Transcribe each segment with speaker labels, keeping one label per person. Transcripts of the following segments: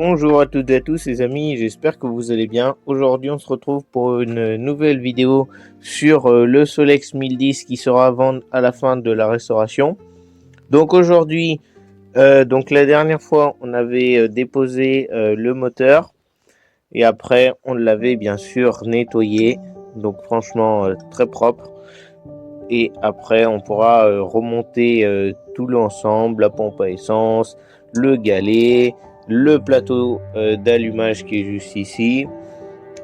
Speaker 1: Bonjour à toutes et à tous les amis, j'espère que vous allez bien. Aujourd'hui on se retrouve pour une nouvelle vidéo sur le Solex 1010 qui sera à vendre à la fin de la restauration. Donc aujourd'hui, donc la dernière fois on avait déposé le moteur et après on l'avait bien sûr nettoyé, donc franchement très propre. Et après on pourra remonter tout l'ensemble, la pompe à essence, le galet, le plateau d'allumage qui est juste ici.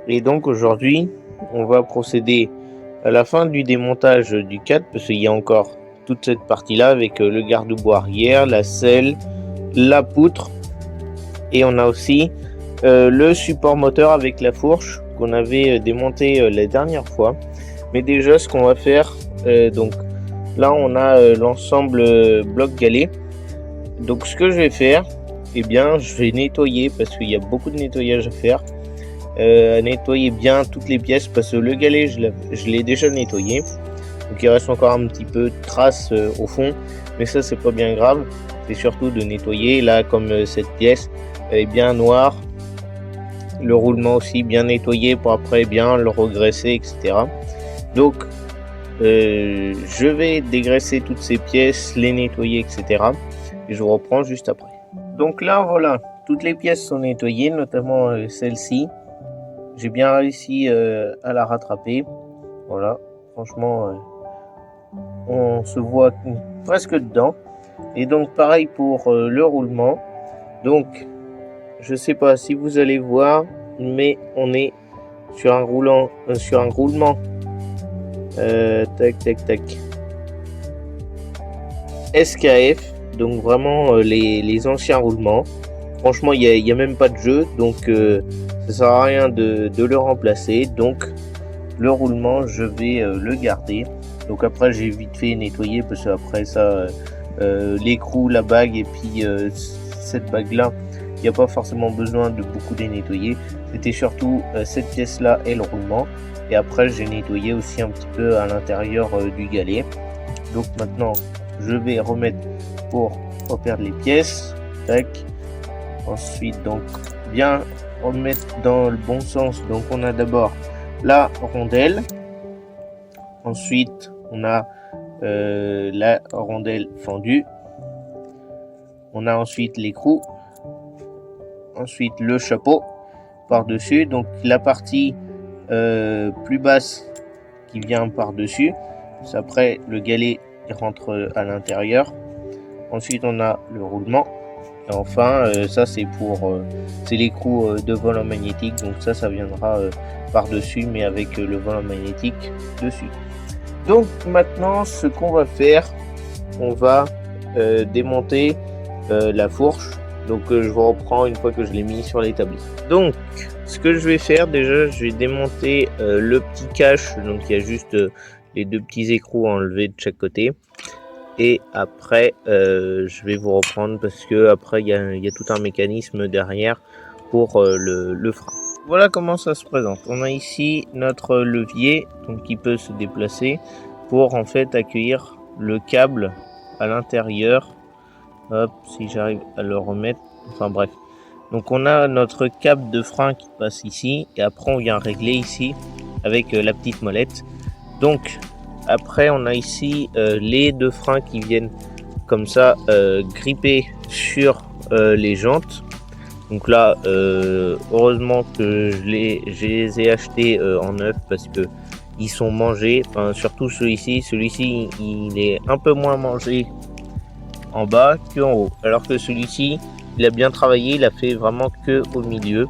Speaker 1: Et donc aujourd'hui on va procéder à la fin du démontage du cadre, parce qu'il y a encore toute cette partie là avec le garde-boue arrière, la selle, la poutre, et on a aussi le support moteur avec la fourche qu'on avait démonté la dernière fois. Mais déjà ce qu'on va faire, donc là on a l'ensemble bloc galet. Donc ce que je vais faire, eh bien je vais nettoyer, parce qu'il y a beaucoup de nettoyage à faire, nettoyer bien toutes les pièces, parce que le galet je l'ai déjà nettoyé, donc il reste encore un petit peu de traces au fond, mais ça c'est pas bien grave. C'est surtout de nettoyer là, comme cette pièce est bien noire, le roulement aussi bien nettoyé pour après bien le regraisser, etc. Donc je vais dégraisser toutes ces pièces, les nettoyer, etc. Et je vous reprends juste après. Donc là voilà, toutes les pièces sont nettoyées, notamment celle-ci. J'ai bien réussi à la rattraper. Voilà, franchement on se voit presque dedans. Et donc pareil pour le roulement. Donc je sais pas si vous allez voir, mais on est sur un roulement tac SKF, donc vraiment les anciens roulements. Franchement il y a même pas de jeu, donc ça sert à rien de le remplacer. Donc le roulement je vais le garder. Donc après j'ai vite fait nettoyer, parce que après ça l'écrou, la bague et puis cette bague là, il n'y a pas forcément besoin de beaucoup les nettoyer. C'était surtout cette pièce là et le roulement. Et après j'ai nettoyé aussi un petit peu à l'intérieur du galet. Donc maintenant je vais remettre pour pas perdre les pièces. Tac. Ensuite donc bien remettre dans le bon sens. Donc on a d'abord la rondelle. Ensuite on a la rondelle fendue. On a ensuite l'écrou. Ensuite le chapeau par dessus, donc la partie plus basse qui vient par dessus. Après le galet rentre à l'intérieur. Ensuite on a le roulement, et enfin ça c'est pour c'est l'écrou de volant magnétique, donc ça viendra par dessus, mais avec le volant magnétique dessus. Donc maintenant ce qu'on va faire, on va démonter la fourche. Donc je vous reprends une fois que je l'ai mis sur l'établi. Donc ce que je vais faire, déjà je vais démonter le petit cache. Donc il y a juste les deux petits écrous enlevés de chaque côté. Et après je vais vous reprendre, parce que après il y a tout un mécanisme derrière pour le frein. Voilà comment ça se présente. On a ici notre levier, donc qui peut se déplacer pour en fait accueillir le câble à l'intérieur. Hop, si j'arrive à le remettre, enfin bref. Donc on a notre câble de frein qui passe ici, et après on vient régler ici avec la petite molette. Donc après on a ici les deux freins qui viennent comme ça gripper sur les jantes. Donc là heureusement que je les ai achetés en neuf, parce que ils sont mangés, enfin surtout celui-ci il est un peu moins mangé en bas que en haut, alors que celui-ci il a bien travaillé, il a fait vraiment que au milieu.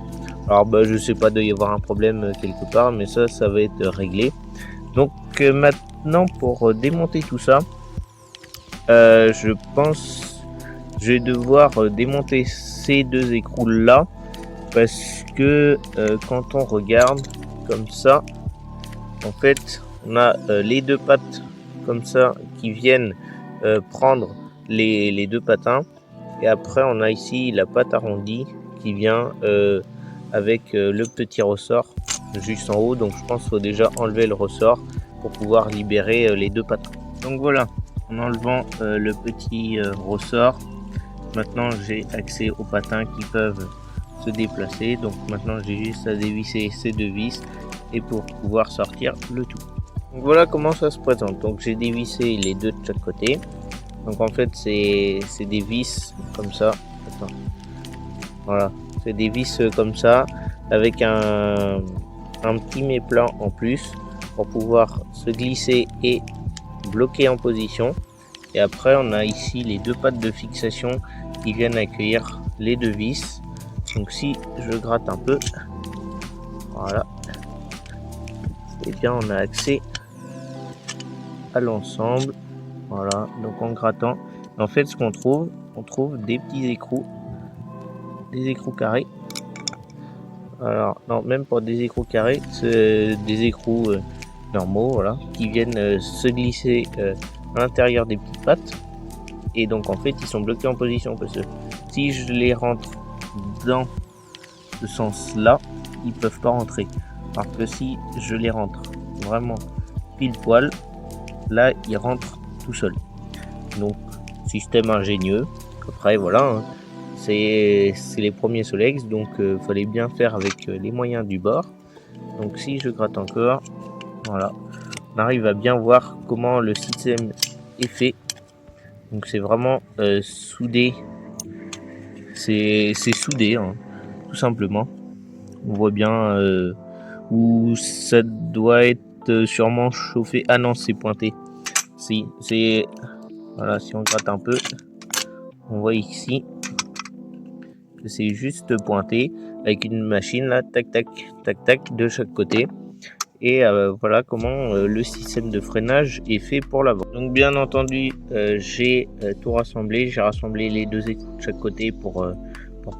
Speaker 1: Alors je sais pas, doit y avoir un problème quelque part, mais ça va être réglé. Donc maintenant pour démonter tout ça, je pense je vais devoir démonter ces deux écrous là, parce que quand on regarde comme ça, en fait on a les deux pattes comme ça qui viennent prendre les deux patins, et après on a ici la patte arrondie qui vient avec le petit ressort juste en haut. Donc je pense qu'il faut déjà enlever le ressort pour pouvoir libérer les deux patins. Donc voilà, en enlevant le petit ressort, maintenant j'ai accès aux patins qui peuvent se déplacer. Donc maintenant j'ai juste à dévisser ces deux vis et pour pouvoir sortir le tout. Donc voilà comment ça se présente. Donc j'ai dévissé les deux de chaque côté. Donc en fait c'est des vis comme ça. Attends. Voilà, c'est des vis comme ça avec un petit méplat en plus pour pouvoir se glisser et bloquer en position. Et après on a ici les deux pattes de fixation qui viennent accueillir les deux vis. Donc si je gratte un peu, voilà, et bien on a accès à l'ensemble. Voilà, donc en grattant, en fait ce qu'on trouve, on trouve des petits écrous, des écrous carrés. Alors non, même pas des écrous carrés, c'est des écrous normaux, voilà, qui viennent se glisser à l'intérieur des petites pattes. Et donc en fait ils sont bloqués en position parce que si je les rentre dans ce sens là, ils peuvent pas rentrer. Alors que si je les rentre vraiment pile poil, là ils rentrent tout seuls. Donc système ingénieux. Après voilà, hein, c'est les premiers Solex, donc fallait bien faire avec les moyens du bord. Donc si je gratte encore, voilà, on arrive à bien voir comment le système est fait. Donc c'est vraiment soudé, c'est soudé, hein, tout simplement. On voit bien où ça doit être sûrement chauffé. Ah non, c'est pointé. Si, c'est voilà, si on gratte un peu, on voit ici que c'est juste pointé avec une machine là, tac tac tac tac de chaque côté. Et voilà comment le système de freinage est fait pour l'avant. Donc bien entendu j'ai tout rassemblé, j'ai rassemblé les deux écrous de chaque côté pour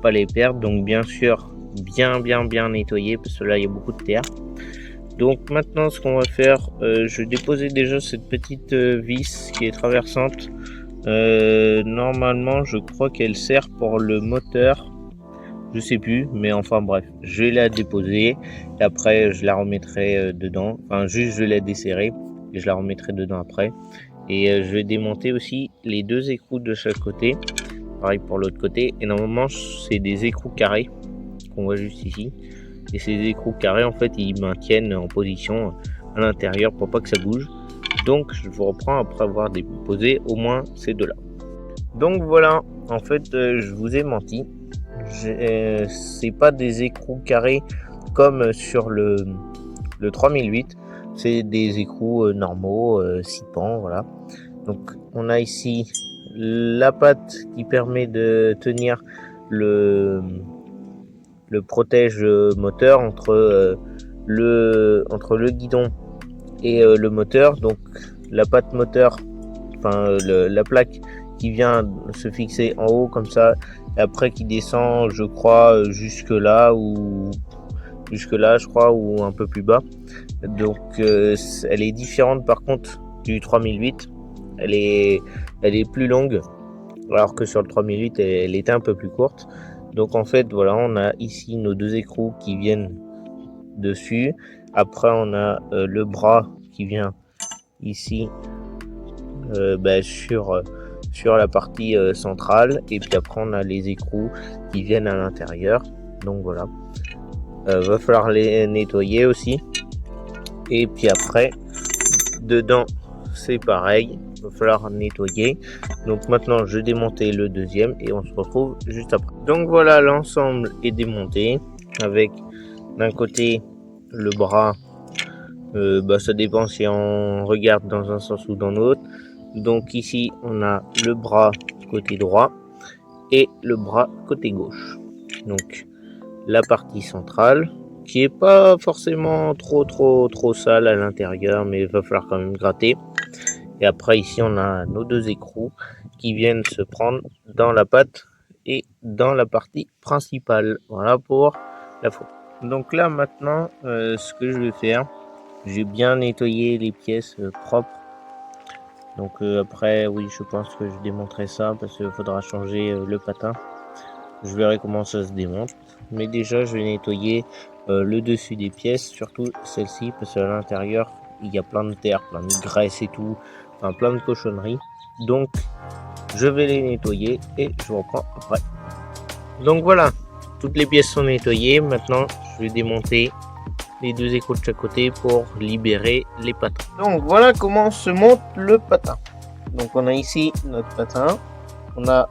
Speaker 1: pas les perdre. Donc bien sûr bien nettoyer parce que là il y a beaucoup de terre. Donc maintenant ce qu'on va faire, je déposais déjà cette petite vis qui est traversante. Normalement je crois qu'elle sert pour le moteur, je sais plus, mais enfin bref, je vais la déposer et après je la remettrai dedans, enfin juste je vais la desserrer et je la remettrai dedans après. Et je vais démonter aussi les deux écrous de chaque côté, pareil pour l'autre côté. Et normalement c'est des écrous carrés qu'on voit juste ici, et ces écrous carrés en fait ils maintiennent en position à l'intérieur pour pas que ça bouge. Donc je vous reprends après avoir déposé au moins ces deux là. Donc voilà, en fait je vous ai menti, c'est pas des écrous carrés comme sur le 3008, c'est des écrous normaux, 6 pans, voilà. Donc on a ici la patte qui permet de tenir le protège moteur entre le guidon et le moteur. Donc la patte moteur, enfin la plaque qui vient se fixer en haut comme ça, et après qui descend je crois jusque là je crois, ou un peu plus bas. Donc elle est différente par contre du 3008, elle est plus longue, alors que sur le 3008 elle était un peu plus courte. Donc en fait voilà, on a ici nos deux écrous qui viennent dessus. Après on a le bras qui vient ici sur la partie centrale, et puis après on a les écrous qui viennent à l'intérieur. Donc voilà, va falloir les nettoyer aussi. Et puis après dedans c'est pareil, va falloir nettoyer. Donc maintenant je vais démonter le deuxième et on se retrouve juste après. Donc voilà, l'ensemble est démonté avec d'un côté le bras, ça dépend si on regarde dans un sens ou dans l'autre. Donc ici on a le bras côté droit et le bras côté gauche. Donc la partie centrale qui est pas forcément trop sale à l'intérieur, mais il va falloir quand même gratter. Et après ici on a nos deux écrous qui viennent se prendre dans la patte et dans la partie principale. Voilà pour la photo. Donc là maintenant ce que je vais faire, j'ai bien nettoyé les pièces propres. Donc après oui, je pense que je démonterai ça parce qu'il faudra changer le patin. Je verrai comment ça se démonte, mais déjà je vais nettoyer le dessus des pièces, surtout celle-ci, parce qu'à l'intérieur il y a plein de terre, plein de graisse et tout, enfin plein de cochonneries. Donc je vais les nettoyer et je vous reprends après. Donc voilà, toutes les pièces sont nettoyées. Maintenant, je vais démonter les deux écrous de chaque côté pour libérer les patins. Donc voilà comment se monte le patin. Donc on a ici notre patin. On a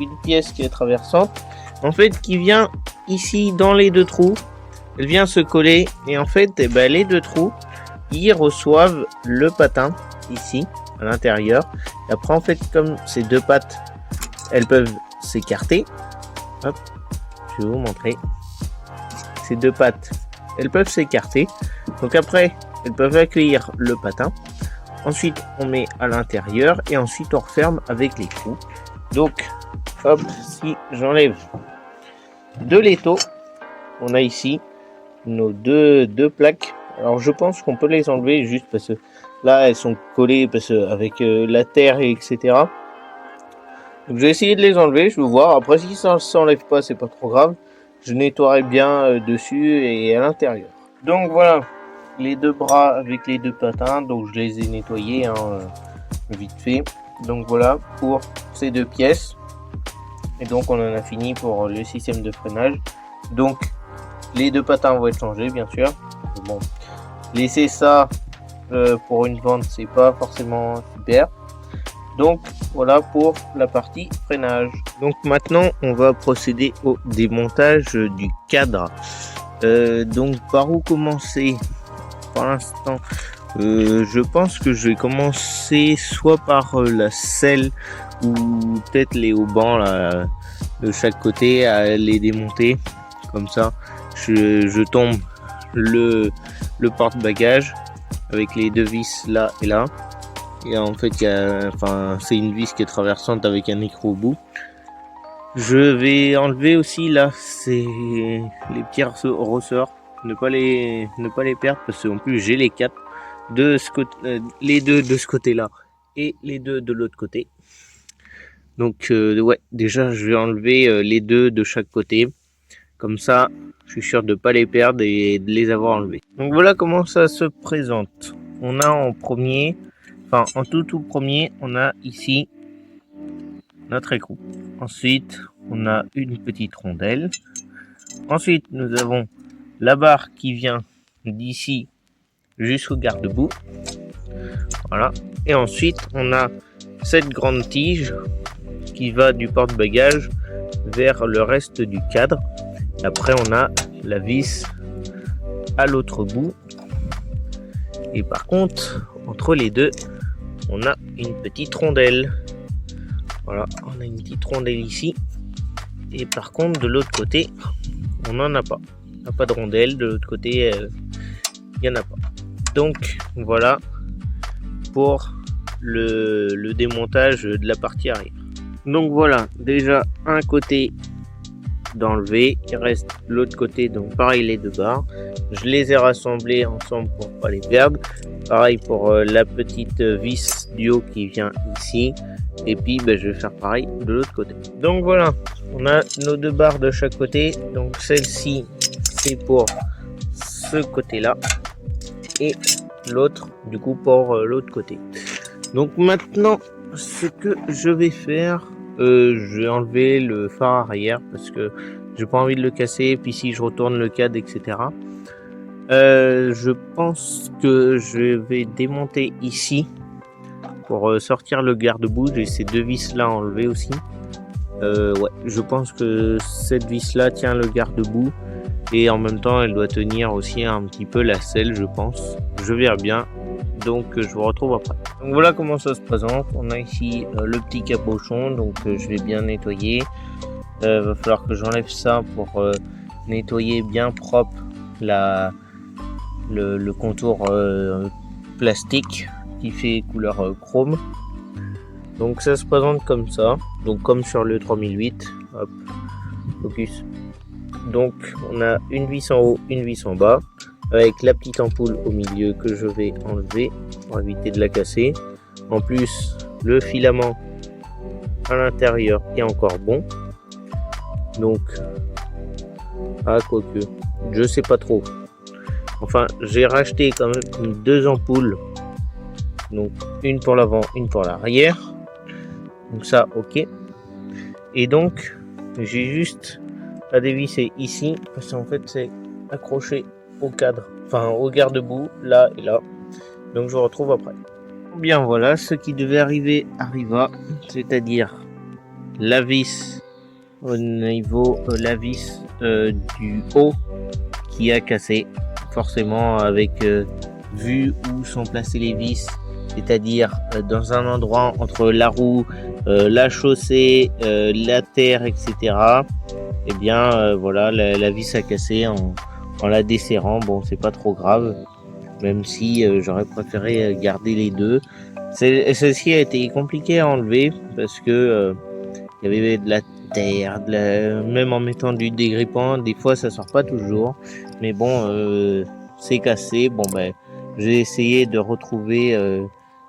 Speaker 1: une pièce qui est traversante, en fait, qui vient ici dans les deux trous. Elle vient se coller et en fait, les deux trous, ils reçoivent le patin ici à l'intérieur. Et après, en fait, comme ces deux pattes, elles peuvent s'écarter. Hop, je vais vous montrer. Ces deux pattes, elles peuvent s'écarter. Donc après, elles peuvent accueillir le patin. Ensuite, on met à l'intérieur et ensuite on referme avec les trous. Donc, hop, si j'enlève de l'étau, on a ici nos deux plaques. Alors, je pense qu'on peut les enlever juste parce que là, elles sont collées parce que avec la terre et etc. Donc, je vais essayer de les enlever. Je vais voir. Après, si ça ne s'enlève pas, c'est pas trop grave. Je nettoierai bien dessus et à l'intérieur. Donc voilà, les deux bras avec les deux patins. Donc, je les ai nettoyés vite fait. Donc voilà pour ces deux pièces. Et donc on en a fini pour le système de freinage. Donc les deux patins vont être changés bien sûr. Bon, laisser ça pour une vente, c'est pas forcément super. Donc voilà pour la partie freinage. Donc maintenant on va procéder au démontage du cadre. Donc par où commencer? Pour l'instant, je pense que je vais commencer soit par la selle ou peut-être les haubans là, de chaque côté à les démonter. Comme ça, je tombe le porte-bagages avec les deux vis là et là. Et en fait, c'est une vis qui est traversante avec un écrou au bout. Je vais enlever aussi là, c'est les petits ressorts. Ne pas les perdre parce qu'en plus j'ai les quatre de ce côté, les deux de ce côté là et les deux de l'autre côté. Donc ouais, déjà je vais enlever les deux de chaque côté, comme ça je suis sûr de pas les perdre et de les avoir enlevés. Donc voilà comment ça se présente. On a en premier, en tout premier, on a ici notre écrou. Ensuite on a une petite rondelle. Ensuite nous avons la barre qui vient d'ici jusqu'au garde-boue. Voilà. Et ensuite, on a cette grande tige qui va du porte-bagages vers le reste du cadre. Et après, on a la vis à l'autre bout. Et par contre, entre les deux, on a une petite rondelle. Voilà, on a une petite rondelle ici. Et par contre, de l'autre côté, on n'en a pas. Il n'y a pas de rondelle. De l'autre côté, il n'y en a pas. Donc voilà pour le démontage de la partie arrière. Donc voilà, déjà un côté d'enlever, il reste l'autre côté, donc pareil les deux barres. Je les ai rassemblés ensemble pour pas les perdre. Pareil pour la petite vis du haut qui vient ici. Et puis je vais faire pareil de l'autre côté. Donc voilà, on a nos deux barres de chaque côté. Donc celle-ci c'est pour ce côté là et l'autre du coup pour l'autre côté. Donc maintenant ce que je vais faire, je vais enlever le phare arrière parce que j'ai pas envie de le casser, puis si je retourne le cadre etc. Je pense que je vais démonter ici pour sortir le garde-boue. J'ai ces deux vis là à enlever aussi. Ouais, je pense que cette vis là tient le garde-boue et en même temps elle doit tenir aussi un petit peu la selle, je pense. Je verrai bien, donc je vous retrouve après. Donc voilà comment ça se présente. On a ici le petit cabochon, donc je vais bien nettoyer. Va falloir que j'enlève ça pour nettoyer bien propre le contour plastique qui fait couleur chrome. Donc ça se présente comme ça, donc comme sur le 3008. Hop, focus. Donc on a une vis en haut, une vis en bas, avec la petite ampoule au milieu que je vais enlever pour éviter de la casser. En plus, le filament à l'intérieur est encore bon. Donc, quoique, je sais pas trop. Enfin, j'ai racheté quand même deux ampoules. Donc, une pour l'avant, une pour l'arrière. Donc ça, ok. Et donc, j'ai juste à dévisser ici, parce qu'en fait c'est accroché au cadre, enfin au garde-boue, là et là. Donc je vous retrouve après. Bien voilà, ce qui devait arriver arriva, c'est-à-dire la vis au niveau la vis du haut qui a cassé, forcément avec vu où sont placées les vis, c'est-à-dire dans un endroit entre la roue, la chaussée, la terre, etc. Et bien voilà, la vis a cassé en la desserrant. Bon, c'est pas trop grave, même si j'aurais préféré garder les deux. Celle-ci a été compliquée à enlever parce que il y avait de la terre, même en mettant du dégrippant, des fois ça sort pas toujours. Mais bon, c'est cassé. Bon ben, j'ai essayé de retrouver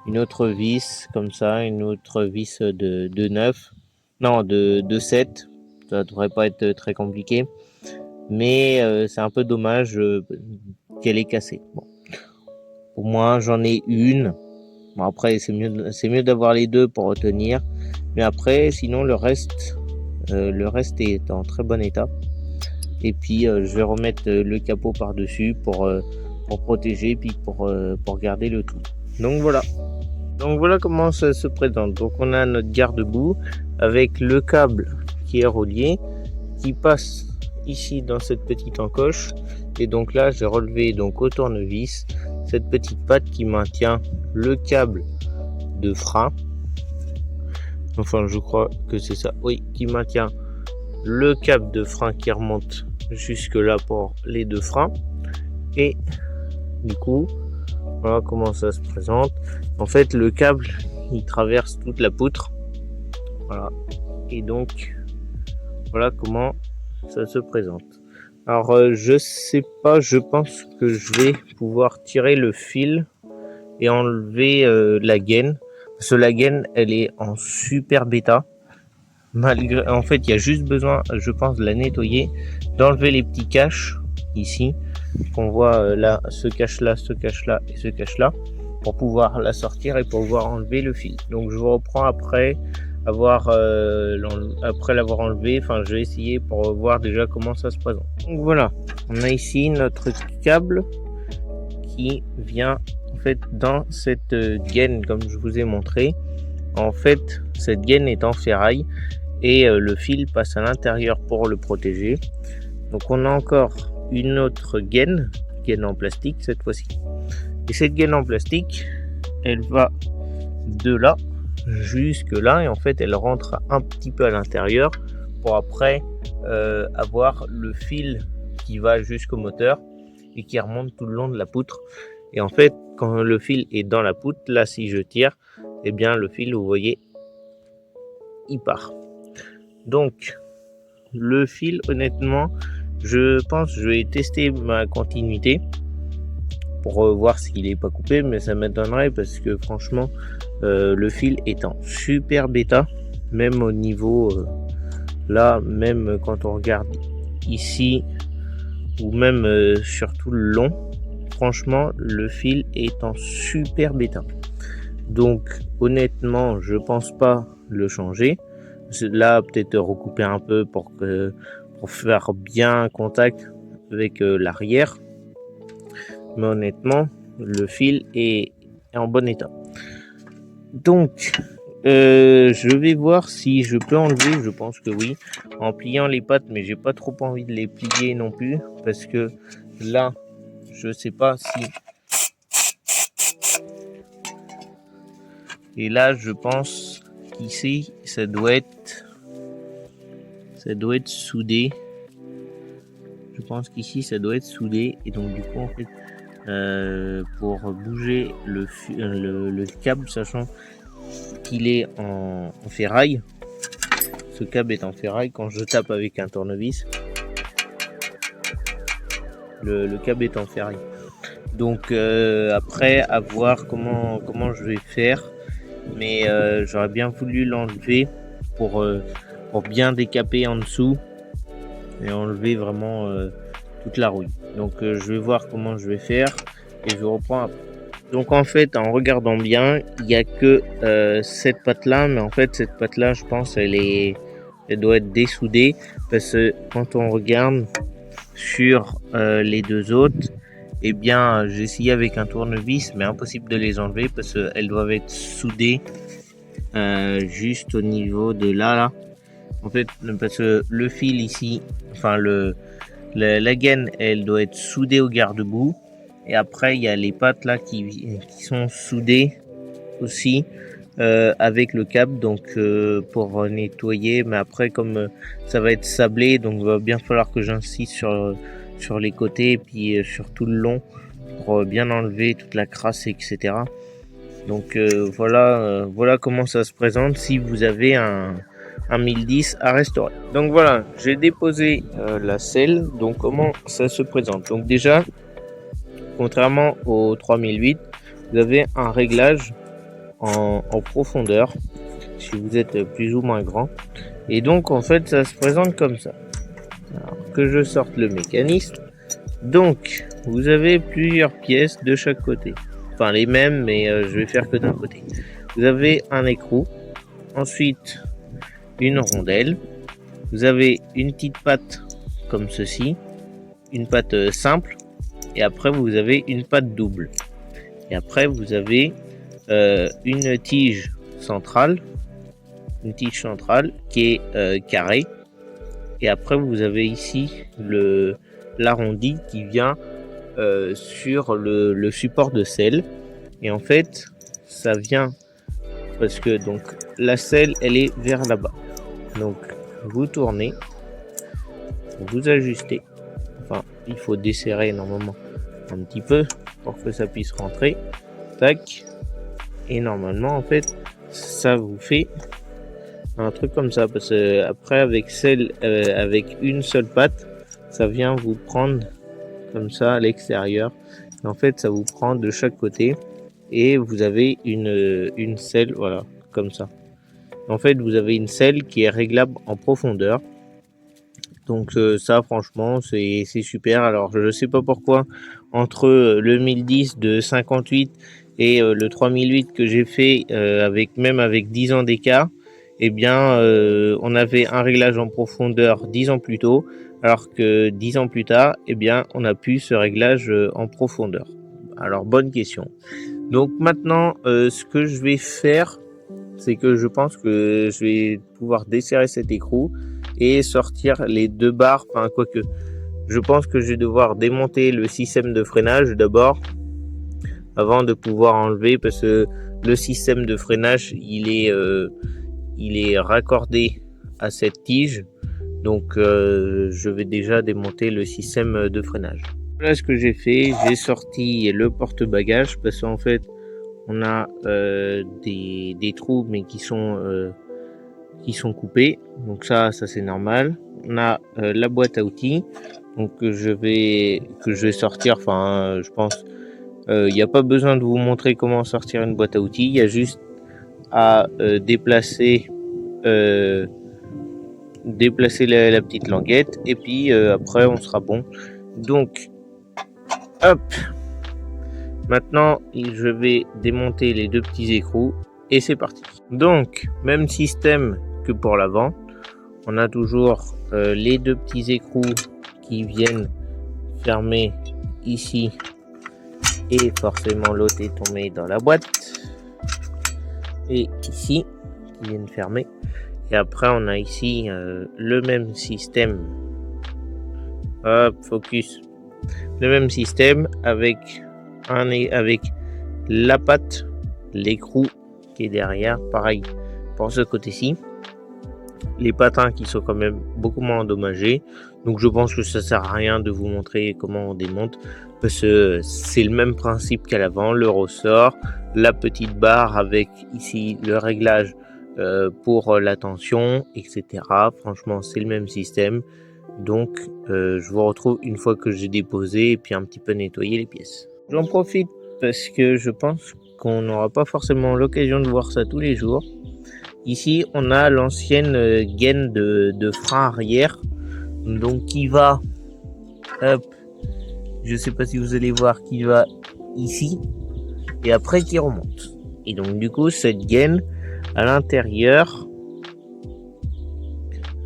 Speaker 1: une autre vis comme ça, une autre vis de 9, non de 7. Ça devrait pas être très compliqué. Mais c'est un peu dommage qu'elle est cassée. Bon. Au moins j'en ai une. Bon, après c'est mieux d'avoir les deux pour retenir. Mais après sinon le reste est en très bon état. Et puis je vais remettre le capot par dessus pour protéger, puis pour garder le tout. Donc voilà comment ça se présente. Donc on a notre garde-boue avec le câble qui est relié, qui passe ici dans cette petite encoche. Et donc là j'ai relevé donc au tournevis cette petite patte qui maintient le câble de frein. Enfin je crois que c'est ça, oui, qui maintient le câble de frein qui remonte jusque là pour les deux freins. Et du coup voilà comment ça se présente. En fait le câble il traverse toute la poutre, voilà, et donc voilà comment ça se présente. Alors je sais pas, je pense que je vais pouvoir tirer le fil et enlever la gaine, parce que la gaine elle est en super bêta. Malgré, en fait il y a juste besoin, je pense, de la nettoyer, d'enlever les petits caches ici qu'on voit là, ce cache là et ce cache là, pour pouvoir la sortir et pour pouvoir enlever le fil. Donc je vous reprends après l'avoir enlevé. Enfin je vais essayer pour voir déjà comment ça se présente. Donc voilà, on a ici notre câble qui vient en fait dans cette gaine comme je vous ai montré. En fait cette gaine est en ferraille et le fil passe à l'intérieur pour le protéger. Donc on a encore une autre gaine en plastique cette fois-ci. Et cette gaine en plastique, elle va de là jusque là, et en fait elle rentre un petit peu à l'intérieur pour après avoir le fil qui va jusqu'au moteur et qui remonte tout le long de la poutre. Et en fait quand le fil est dans la poutre, là si je tire, et bien le fil, vous voyez, il part. Donc le fil, honnêtement, je pense que je vais tester ma continuité pour voir s'il est pas coupé, mais ça m'étonnerait parce que franchement le fil est en super bêta, même au niveau là, même quand on regarde ici ou même sur tout le long, franchement le fil est en super bêta. Donc honnêtement je pense pas le changer. Là peut-être recouper un peu pour faire bien contact avec l'arrière, mais honnêtement le fil est en bon état. Donc je vais voir si je peux enlever, je pense que oui, en pliant les pattes, mais j'ai pas trop envie de les plier non plus parce que là je sais pas si, et là je pense qu'ici ça doit être soudé. Je pense qu'ici ça doit être soudé, et donc du coup en fait pour bouger le câble, sachant qu'il est en ferraille, ce câble est en ferraille, quand je tape avec un tournevis, le câble est en ferraille. Donc après à voir comment je vais faire, mais j'aurais bien voulu l'enlever pour bien décaper en dessous et enlever vraiment toute la rouille. Donc je vais voir comment je vais faire et je reprends après. Donc en fait en regardant bien, il n'y a que cette patte là, mais en fait cette patte là je pense elle doit être dessoudée. parce que quand on regarde sur les deux autres, eh bien j'ai essayé avec un tournevis, mais impossible de les enlever parce qu'elles doivent être soudées juste au niveau de là. En fait, parce que le fil ici, enfin la gaine, elle doit être soudée au garde-boue. Et après, il y a les pattes là qui sont soudées aussi avec le câble, donc pour nettoyer. Mais après, comme ça va être sablé, donc il va bien falloir que j'insiste sur les côtés et puis sur tout le long pour bien enlever toute la crasse, etc. Donc voilà comment ça se présente si vous avez un 1010 à restaurer. Donc voilà, j'ai déposé la selle. Donc comment ça se présente? Donc déjà, contrairement au 3008, vous avez un réglage en profondeur si vous êtes plus ou moins grand. Et donc en fait ça se présente comme ça. Alors que je sorte le mécanisme. Donc vous avez plusieurs pièces de chaque côté. Enfin les mêmes, mais je vais faire que d'un côté. Vous avez un écrou, ensuite une rondelle, vous avez une petite patte comme ceci, une patte simple, et après vous avez une patte double. Et après vous avez une tige centrale qui est carrée. Et après vous avez ici l'arrondi qui vient sur le support de selle. Et en fait ça vient parce que donc la selle elle est vers là-bas. Donc vous tournez, vous ajustez, enfin il faut desserrer normalement un petit peu pour que ça puisse rentrer, tac, et normalement en fait ça vous fait un truc comme ça, parce que après avec avec une seule patte ça vient vous prendre comme ça à l'extérieur. En fait ça vous prend de chaque côté et vous avez une selle, voilà, comme ça. En fait vous avez une selle qui est réglable en profondeur. Donc ça franchement c'est super. Alors je sais pas pourquoi entre le 1010 de 58 et le 3008 que j'ai fait avec 10 ans d'écart, eh bien on avait un réglage en profondeur 10 ans plus tôt, alors que 10 ans plus tard, eh bien on a pu ce réglage en profondeur. Alors bonne question. Donc maintenant ce que je vais faire, c'est que je pense que je vais pouvoir desserrer cet écrou et sortir les deux barres, enfin quoique je pense que je vais devoir démonter le système de freinage d'abord avant de pouvoir enlever, parce que le système de freinage il est raccordé à cette tige, donc je vais déjà démonter le système de freinage. Voilà ce que j'ai fait, j'ai sorti le porte-bagages parce qu'en fait on a des trous mais qui sont coupés, donc ça c'est normal. On a la boîte à outils, donc que je vais sortir. Enfin je pense il n'y a pas besoin de vous montrer comment sortir une boîte à outils, il y a juste à déplacer la petite languette et puis après on sera bon. Donc hop, maintenant je vais démonter les deux petits écrous et c'est parti. Donc même système que pour l'avant, on a toujours les deux petits écrous qui viennent fermer ici, et forcément l'autre est tombé dans la boîte, et ici qui viennent fermer. Et après on a ici le même système, hop, focus, le même système avec la patte, l'écrou qui est derrière, pareil pour ce côté-ci. Les patins qui sont quand même beaucoup moins endommagés, donc je pense que ça sert à rien de vous montrer comment on démonte, parce que c'est le même principe qu'à l'avant, le ressort, la petite barre avec ici le réglage pour la tension, etc. Franchement c'est le même système. Donc je vous retrouve une fois que j'ai déposé et puis un petit peu nettoyé les pièces. J'en profite parce que je pense qu'on n'aura pas forcément l'occasion de voir ça tous les jours. Ici on a l'ancienne gaine de frein arrière, donc qui va, hop, je sais pas si vous allez voir, qui va ici et après qui remonte. Et donc du coup cette gaine à l'intérieur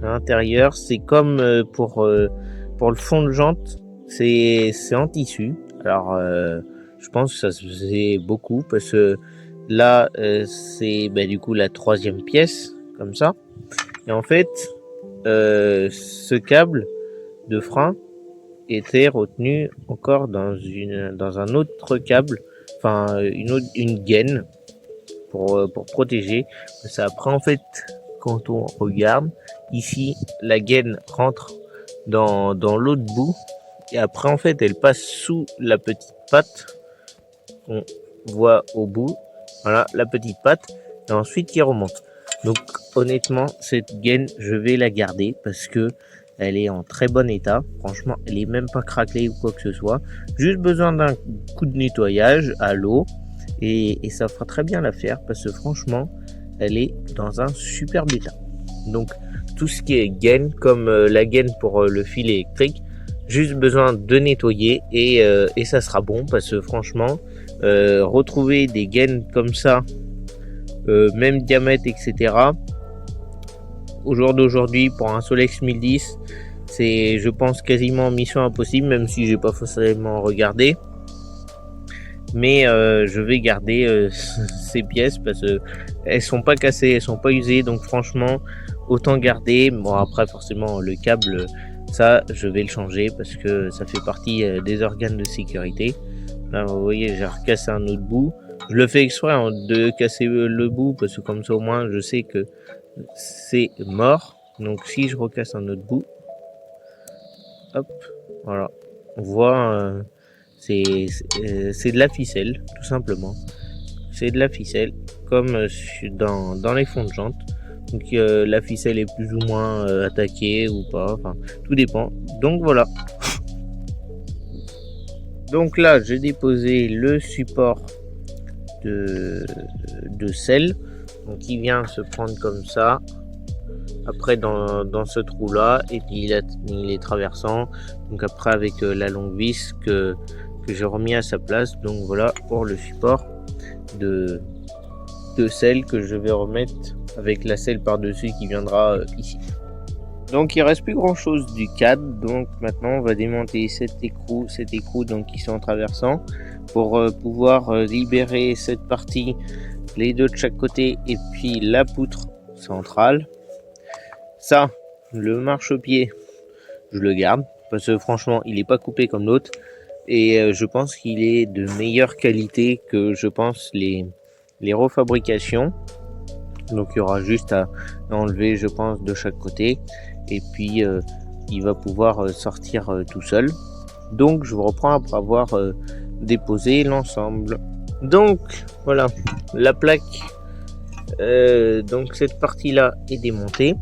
Speaker 1: à l'intérieur. C'est comme pour le fond de jante, c'est en tissu. Alors je pense que ça se faisait beaucoup parce que là c'est du coup la troisième pièce comme ça. Et en fait ce câble de frein était retenu encore dans un autre câble, enfin une gaine pour protéger. Ça, après en fait quand on regarde ici, la gaine rentre dans l'autre bout et après en fait elle passe sous la petite patte qu'on voit au bout. Voilà la petite patte et ensuite qui remonte. Donc honnêtement cette gaine je vais la garder parce que elle est en très bon état. Franchement elle est même pas craquelée ou quoi que ce soit. Juste besoin d'un coup de nettoyage à l'eau et ça fera très bien l'affaire parce que franchement elle est dans un superbe état. Donc tout ce qui est gaine comme la gaine pour le fil électrique, juste besoin de nettoyer et ça sera bon parce que franchement retrouver des gaines comme ça même diamètre etc, au jour d'aujourd'hui pour un Solex 1010 c'est je pense quasiment mission impossible, même si j'ai pas forcément regardé, mais je vais garder ces pièces parce que elles sont pas cassées, elles sont pas usées, donc franchement autant garder. Bon après forcément le câble ça je vais le changer parce que ça fait partie des organes de sécurité. Là vous voyez j'ai recassé un autre bout, je le fais exprès de casser le bout parce que comme ça au moins je sais que c'est mort. Donc si je recasse un autre bout, hop, voilà, on voit c'est de la ficelle tout simplement, c'est de la ficelle comme dans les fonds de jante. Donc la ficelle est plus ou moins attaquée ou pas, enfin tout dépend. Donc voilà. Donc là j'ai déposé le support de selle, donc il vient se prendre comme ça après dans ce trou là et puis il est traversant, donc après avec la longue vis que j'ai remis à sa place. Donc voilà pour le support de selle que je vais remettre avec la selle par dessus qui viendra ici. Donc il reste plus grand chose du cadre, donc maintenant on va démonter cet écrou donc qui sont en traversant pour pouvoir libérer cette partie, les deux de chaque côté et puis la poutre centrale. Ça, le marchepied je le garde parce que franchement il est pas coupé comme l'autre et je pense qu'il est de meilleure qualité que je pense les refabrications. Donc il y aura juste à enlever je pense de chaque côté et puis il va pouvoir sortir tout seul. Donc je vous reprends après avoir déposé l'ensemble. Donc voilà la plaque, donc cette partie là est démontée.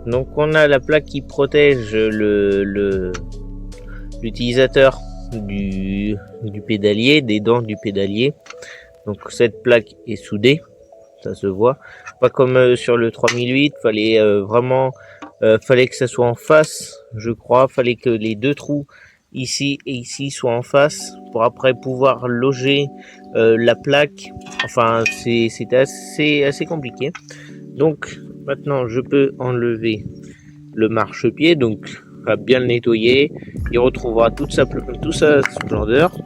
Speaker 1: Donc on a la plaque qui protège l'utilisateur du pédalier, des dents du pédalier. Donc cette plaque est soudée, ça se voit, pas comme sur le 3008, fallait vraiment fallait que ça soit en face, je crois, fallait que les deux trous ici et ici soient en face pour après pouvoir loger la plaque. Enfin c'était assez compliqué. Donc maintenant je peux enlever le marchepied, donc à bien le nettoyer, il retrouvera toute sa splendeur.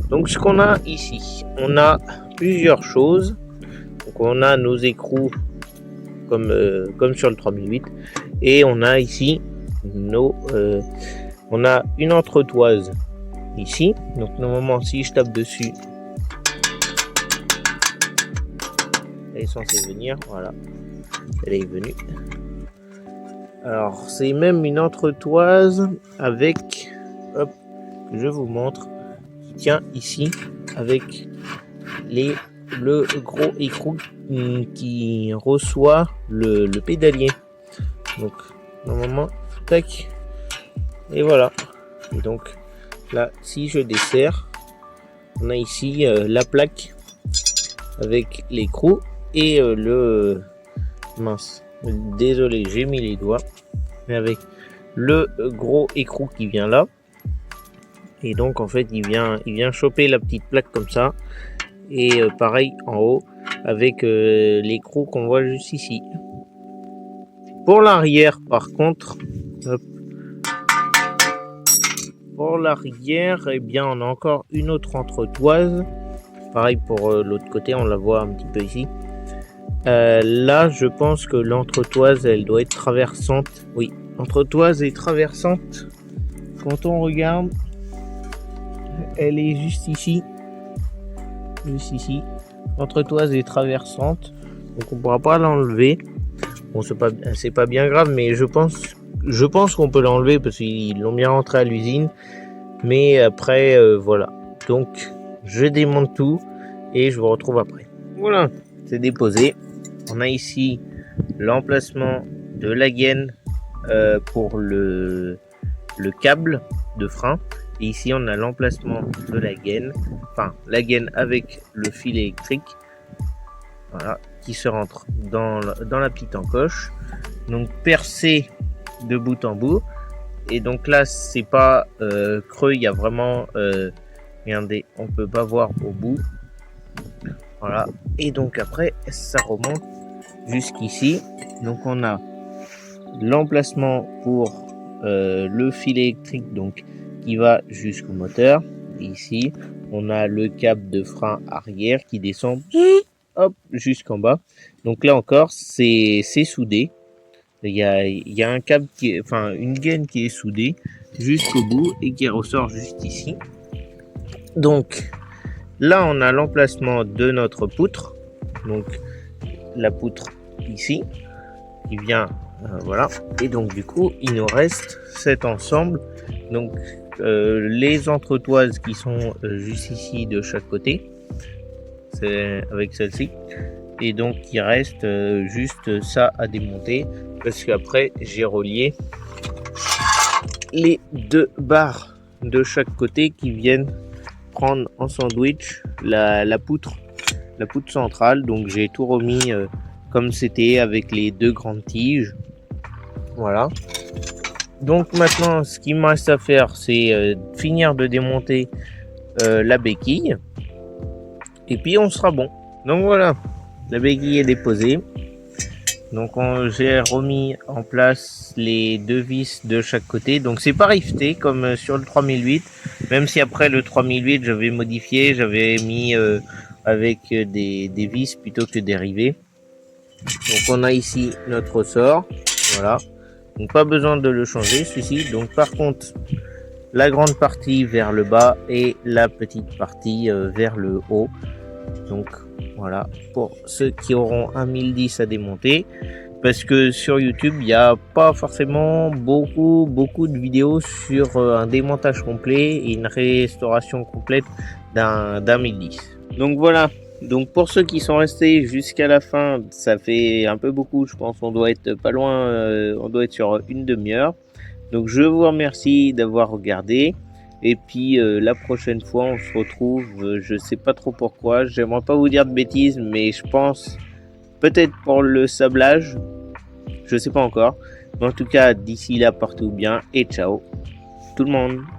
Speaker 1: Donc ce qu'on a ici, on a plusieurs choses. Donc on a nos écrous comme sur le 3008 et on a ici on a une entretoise ici. Donc normalement si je tape dessus, elle est censée venir, voilà, elle est venue. Alors c'est même une entretoise avec, hop, je vous montre, qui tient ici avec le gros écrou qui reçoit le pédalier. Donc normalement tac, et voilà. Et donc là si je desserre, on a ici la plaque avec l'écrou et mince, désolé j'ai mis les doigts, mais avec le gros écrou qui vient là. Et donc en fait il vient choper la petite plaque comme ça. Et pareil en haut avec l'écrou qu'on voit juste ici. Pour l'arrière, par contre, hop, pour l'arrière, eh bien, on a encore une autre entretoise. Pareil pour l'autre côté, on la voit un petit peu ici. Là, je pense que l'entretoise, elle doit être traversante. Oui, l'entretoise est traversante. Quand on regarde, elle est juste ici. Juste ici. L'entretoise est traversante. Donc on ne pourra pas l'enlever. Bon, c'est pas bien grave, mais je pense qu'on peut l'enlever parce qu'ils l'ont bien rentré à l'usine. Mais après, voilà. Donc, je démonte tout et je vous retrouve après. Voilà, c'est déposé. On a ici l'emplacement de la gaine pour le câble de frein. Et ici, on a l'emplacement de la gaine. Enfin, la gaine avec le fil électrique. Voilà, qui se rentre dans la petite encoche. Donc, percé de bout en bout. Et donc là, c'est pas creux, il y a vraiment... regardez, on peut pas voir au bout. Voilà. Et donc après, ça remonte jusqu'ici. Donc on a l'emplacement pour le fil électrique donc qui va jusqu'au moteur. Et ici, on a le câble de frein arrière qui descend hop jusqu'en bas. Donc là encore, c'est soudé. Il y a un câble une gaine qui est soudée jusqu'au bout et qui ressort juste ici. Donc là, on a l'emplacement de notre poutre. Donc la poutre ici qui vient voilà. Et donc du coup, il nous reste cet ensemble. Donc les entretoises qui sont juste ici de chaque côté. C'est avec celle-ci. Et donc il reste juste ça à démonter parce qu'après j'ai relié les deux barres de chaque côté qui viennent prendre en sandwich la poutre centrale. Donc j'ai tout remis comme c'était avec les deux grandes tiges. Voilà. Donc maintenant ce qu'il me reste à faire c'est finir de démonter la béquille et puis on sera bon. Donc voilà. La béquille est déposée. Donc j'ai remis en place les deux vis de chaque côté. Donc c'est pas rifté comme sur le 3008. Même si après le 3008 j'avais modifié. J'avais mis avec des vis plutôt que des rivets. Donc on a ici notre ressort. Voilà. Donc pas besoin de le changer celui-ci. Donc par contre la grande partie vers le bas et la petite partie vers le haut. Donc voilà, pour ceux qui auront un 1010 à démonter, parce que sur YouTube, il n'y a pas forcément beaucoup de vidéos sur un démontage complet et une restauration complète d'un 1010. Donc voilà, donc pour ceux qui sont restés jusqu'à la fin, ça fait un peu beaucoup, je pense on doit être pas loin, on doit être sur une demi-heure. Donc je vous remercie d'avoir regardé. Et puis la prochaine fois on se retrouve, je sais pas trop pourquoi, j'aimerais pas vous dire de bêtises, mais je pense peut-être pour le sablage, je sais pas encore. Mais en tout cas d'ici là, portez-vous bien et ciao tout le monde.